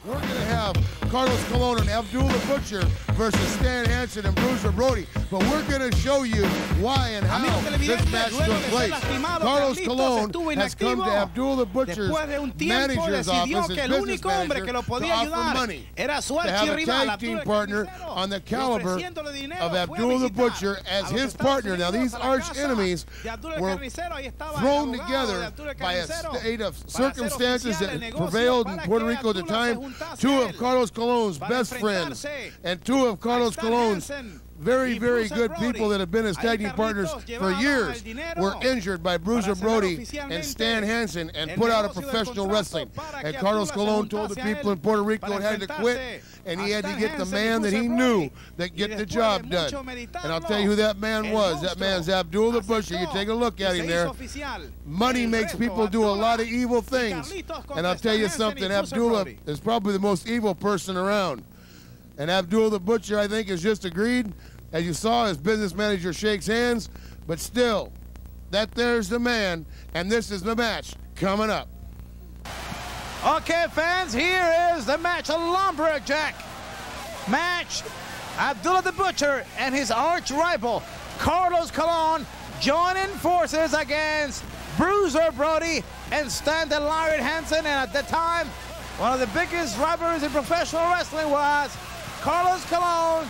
We're going to have Carlos Colon and Abdullah the Butcher versus Stan Hansen and Bruiser Brody. But we're going to show you why and how this match took place. Carlos Colon has come to Abdullah the Butcher's manager's office, his business manager, to offer money, to have a tag team partner on the caliber of Abdullah the Butcher as his partner. Now, these arch enemies were thrown together by a state of circumstances that prevailed in Puerto Rico at the time. Two of Carlos Colon's best friends and two of Carlos Colon's very, very good people that have been his tag team partners for years were injured by Bruiser Brody and Stan Hansen and put out of professional wrestling. And Carlos Colon told the people in Puerto Rico it had to quit, and he had to get the man that he knew that get the job done. And I'll tell you who that man was. That man's Abdullah the Butcher. You take a look at him there. Money makes people do a lot of evil things. And I'll tell you something, Abdullah is probably the most evil person around. And Abdullah the Butcher, I think, has just agreed. As you saw, his business manager shakes hands, but still, there's the man, and this is the match coming up. Okay, fans, here is the match, a lumberjack match. Abdullah the Butcher and his arch rival, Carlos Colon, joining forces against Bruiser Brody and Stan the Lariat Hansen. And at the time, one of the biggest rivalries in professional wrestling was Carlos Colon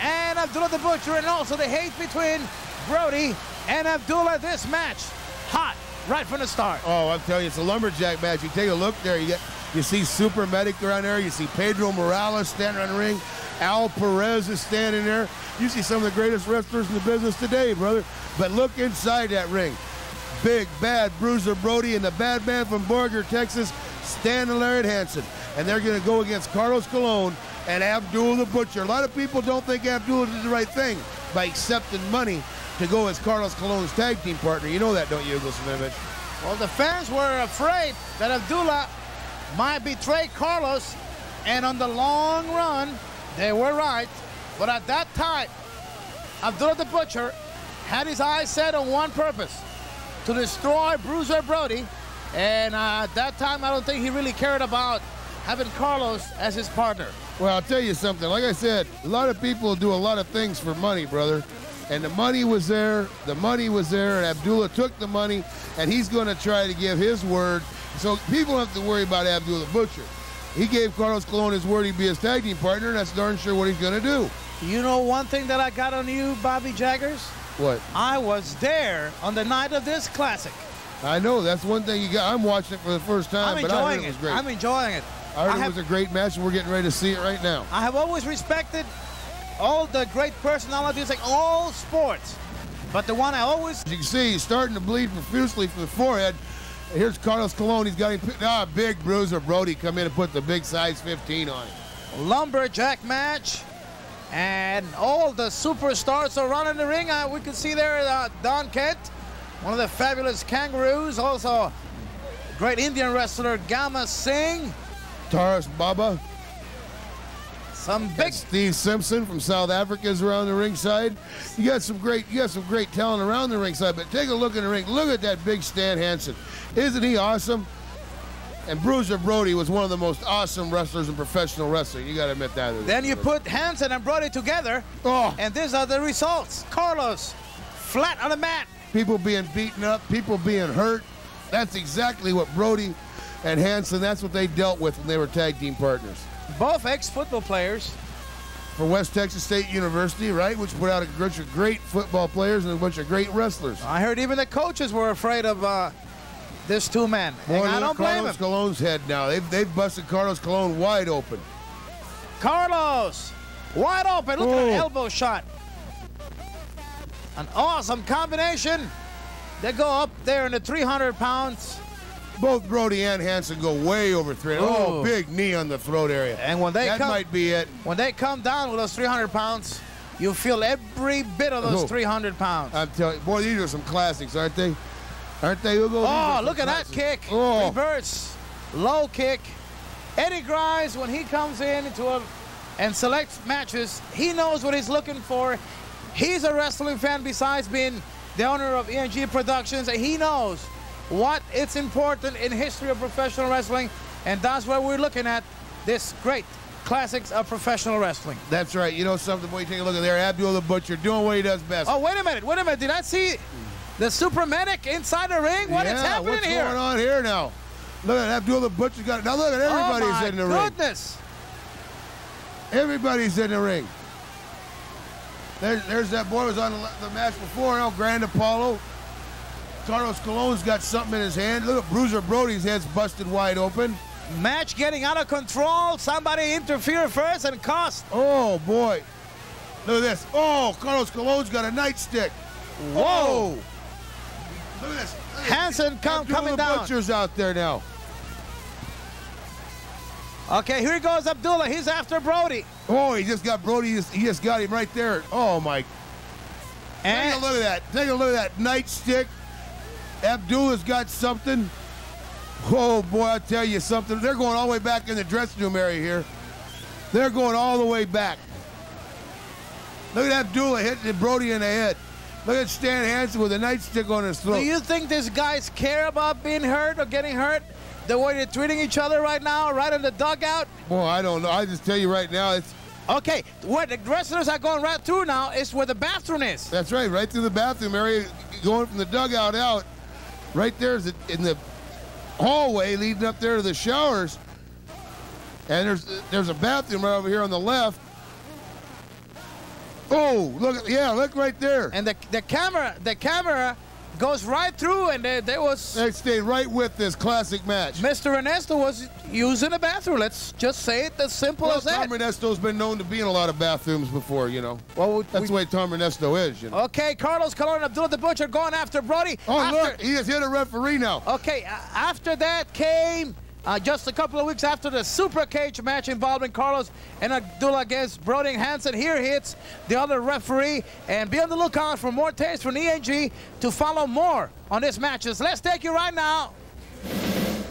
and Abdullah the Butcher, and also the hate between Brody and Abdullah. This match, hot right from the start. Oh, I'm telling you, it's a lumberjack match. You take a look there, you see Super Medic around there, you see Pedro Morales standing around the ring, Al Perez is standing there. You see some of the greatest wrestlers in the business today, brother. But look inside that ring. Big, bad Bruiser Brody and the bad man from Borger, Texas, Stan the Lariat Hansen. And they're going to go against Carlos Colon and Abdullah the Butcher. A lot of people don't think Abdullah did the right thing by accepting money to go as Carlos Colon's tag team partner. You know that, don't you, Hugo Samovich? Well, the fans were afraid that Abdullah might betray Carlos, and on the long run, they were right. But at that time, Abdullah the Butcher had his eyes set on one purpose: to destroy Bruiser Brody. And at that time, I don't think he really cared about having Carlos as his partner. Well, I'll tell you something. Like I said, a lot of people do a lot of things for money, brother. And the money was there. The money was there. And Abdullah took the money, and he's going to try to give his word. So people don't have to worry about Abdullah the Butcher. He gave Carlos Colon his word he'd be his tag team partner, and that's darn sure what he's going to do. You know one thing that I got on you, Bobby Jaggers? What? I was there on the night of this classic. I know. That's one thing you got. I'm watching it for the first time, but I heard it was great. I'm enjoying it. I heard it was a great match, and we're getting ready to see it right now. I have always respected all the great personalities in all sports, but the one I always... As you can see, he's starting to bleed profusely from the forehead. Here's Carlos Colon. He's got him. Big Bruiser Brody come in and put the big size 15 on him. Lumberjack match, and all the superstars are running the ring. We can see there Don Kent, one of the fabulous Kangaroos, also great Indian wrestler Gama Singh. Taras Baba. Some big Steve Simpson from South Africa is around the ringside. You got some great talent around the ringside, but take a look in the ring. Look at that big Stan Hansen. Isn't he awesome? And Bruiser Brody was one of the most awesome wrestlers in professional wrestling. You got to admit that. Then you put Hansen and Brody together, and these are the results. Carlos, flat on the mat. People being beaten up, people being hurt. That's exactly what Brody and Hansen, that's what they dealt with when they were tag team partners. Both ex-football players. For West Texas State University, right, which put out a bunch of great football players and a bunch of great wrestlers. I heard even the coaches were afraid of this two-man. I don't blame Carlos Colon's head now. They've busted Carlos Colon wide open. Carlos, wide open. Look at that elbow shot. An awesome combination. They go up there in the 300 pounds. Both Brody and Hansen go way over 300. Oh, big knee on the throat area. And when they that might be it. When they come down with those 300 pounds, you feel every bit of those 300 pounds. I'm telling you, boy, these are some classics, aren't they? Aren't they, Hugo? Oh, look at that kick. Reverse, low kick. Eddie Grimes, when he comes in and selects matches, he knows what he's looking for. He's a wrestling fan besides being the owner of ENG Productions, and he knows what it's important in history of professional wrestling, and that's what we're looking at. this great classics of professional wrestling. That's right. You know something, boy, you take a look at there. Abdullah the Butcher doing what he does best. Oh, wait a minute. Did I see the super medic inside the ring? What is happening here? What's going on here now? Look at Abdullah the Butcher got it. Now look at everybody's in the ring. Oh, my goodness. Everybody's in the ring. There's that boy who was on the match before, El Grand Apollo. Carlos Colon's got something in his hand. Look at Bruiser Brody's head's busted wide open. Match getting out of control. Somebody interfered first and cost. Oh, boy. Look at this. Oh, Carlos Colon's got a nightstick. Whoa. Look at this. Hansen coming down. Butcher's out there now. Okay, here goes Abdullah. He's after Brody. Oh, he just got Brody. He just got him right there. Oh, my. And take a look at that. Take a look at that nightstick. Abdullah's got something. Oh, boy, I'll tell you something. They're going all the way back in the dressing room area here. They're going all the way back. Look at Abdullah hitting Brody in the head. Look at Stan Hansen with a nightstick on his throat. Do you think these guys care about being hurt or getting hurt? The way they're treating each other right now, right in the dugout? Boy, I don't know. I just tell you right now, it's... Okay, where the wrestlers are going right through now is where the bathroom is. That's right, right through the bathroom area, going from the dugout out. Right there's in the hallway leading up there to the showers. And there's a bathroom right over here on the left. Oh, look right there. And the camera goes right through, and they stayed right with this classic match. Mr. Ernesto was using a bathroom. Let's just say it as simple as that. Tom Ernesto's been known to be in a lot of bathrooms before, you know. Well, that's the way Tom Ernesto is, you know. Okay, Carlos Colon and Abdullah the Butcher going after Brody. Oh, look, he has hit a referee now. Okay, after that came just a couple of weeks after the Super Cage match involving Carlos and Abdullah against Brody and Hansen. Here hits the other referee. And be on the lookout for more tapes from ENG to follow more on these matches. Let's take you right now.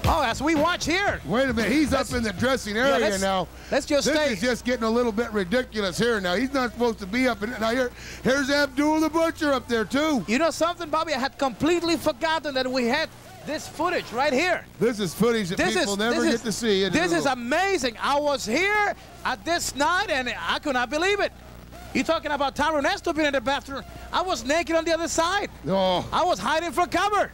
Oh, as we watch here. Wait a minute. He's up in the dressing area now. Let's just This stay. is just getting a little bit ridiculous here now. He's not supposed to be up in it. Now here's Abdullah the Butcher up there, too. You know something, Bobby? I had completely forgotten that we had this footage right here. This is footage that people never get to see. This is amazing. I was here at this night, and I could not believe it. You're talking about Tom Ernesto being in the bathroom. I was naked on the other side. Oh. I was hiding for cover.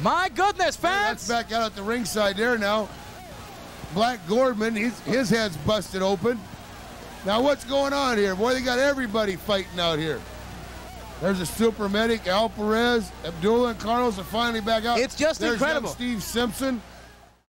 My goodness, fans. That's back out at the ringside there now. Black Gordman, his head's busted open. Now what's going on here? Boy, they got everybody fighting out here. There's a super medic, Al Perez, Abdullah and Carlos are finally back out. It's just incredible. Young Steve Simpson.